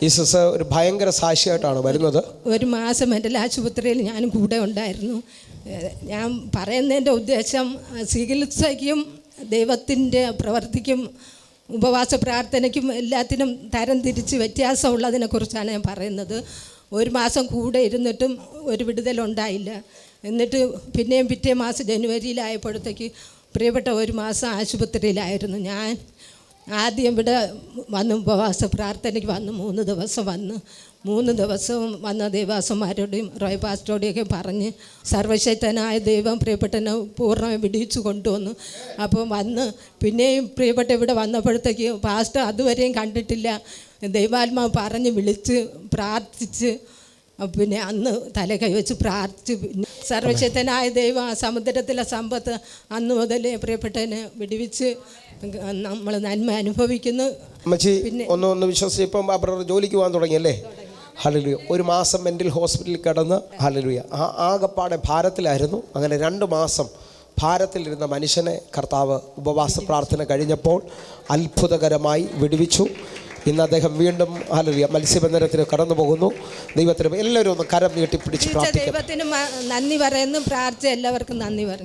ഈ സിസ്റ്റർ ഒരു ഭയങ്കര സാക്ഷിയായിട്ടാണ് വരുന്നത്. ഒരു മാസം എൻ്റെ ആശുപത്രിയിൽ ഞാനും കൂടെ ഉണ്ടായിരുന്നു. ഞാൻ പറയുന്നതിൻ്റെ ഉദ്ദേശം ചികിത്സയ്ക്കും ദൈവത്തിൻ്റെ പ്രവർത്തിക്കും ഉപവാസ പ്രാർത്ഥനയ്ക്കും എല്ലാത്തിനും തരം തിരിച്ച് വ്യത്യാസമുള്ളതിനെക്കുറിച്ചാണ് ഞാൻ പറയുന്നത്. ഒരു മാസം കൂടെ ഇരുന്നിട്ടും ഒരു വിടുതലുണ്ടായില്ല. എന്നിട്ട് പിന്നെയും പിറ്റേ മാസം ജനുവരിയിലായപ്പോഴത്തേക്ക് പ്രിയപ്പെട്ട ഒരു മാസം ആശുപത്രിയിലായിരുന്നു. ഞാൻ ആദ്യം ഇവിടെ വന്ന് ഉപവാസ പ്രാർത്ഥനയ്ക്ക് വന്ന് 3 ദിവസം വന്ന് 3 ദിവസവും വന്ന ദേവാസന്മാരോടെയും റോയ് പാസ്റ്ററോടെയൊക്കെ പറഞ്ഞ് സർവശക്തനായ ദൈവം പ്രിയപ്പെട്ടനെ പൂർണ്ണമായി വിടിയിച്ചു കൊണ്ടുവന്നു. അപ്പോൾ വന്ന് പിന്നെയും പ്രിയപ്പെട്ട ഇവിടെ വന്നപ്പോഴത്തേക്ക് പാസ്റ്റർ അതുവരെയും കണ്ടിട്ടില്ല. ദൈവാത്മാവ് പറഞ്ഞ് വിളിച്ച് പ്രാർത്ഥിച്ച് പിന്നെ അന്ന് തല കൈവച്ച് പ്രാർത്ഥിച്ച് സർവശക്തനായ ദൈവം ആ സമുദ്രത്തിലെ സമ്പത്ത് അന്ന് മുതലേ പ്രിയപ്പെട്ടതിനെ വിടുവിച്ച് നമ്മൾ നന്മ അനുഭവിക്കുന്നു. പിന്നെ ഒന്ന് വിശ്വസിച്ച് ഇപ്പം ബ്രദർ ജോലിക്ക് പോകാൻ തുടങ്ങിയല്ലേ? ഹല്ലേലൂയ. ഒരു മാസം മെൻ്റൽ ഹോസ്പിറ്റലിൽ കിടന്ന് ഹല്ലേലൂയ ആകപ്പാടെ ഭാരത്തിലായിരുന്നു. അങ്ങനെ 2 മാസം ഭാരത്തിലിരുന്ന മനുഷ്യനെ കർത്താവ് ഉപവാസ പ്രാർത്ഥന കഴിഞ്ഞപ്പോൾ അത്ഭുതകരമായി വിടുവിച്ചു. ഇന്ന് അദ്ദേഹം വീണ്ടും ഹല്ലേലൂയ മത്സ്യബന്ധനത്തിന് കടന്നു പോകുന്നു. ദൈവത്തിന് എല്ലാവരും ഒന്ന് കരം നീട്ടി പിടിച്ച് പ്രാർത്ഥിക്കും. ദൈവത്തിന് നന്ദി പറയുന്നു. പ്രാർത്ഥിച്ച എല്ലാവർക്കും നന്ദി പറഞ്ഞു.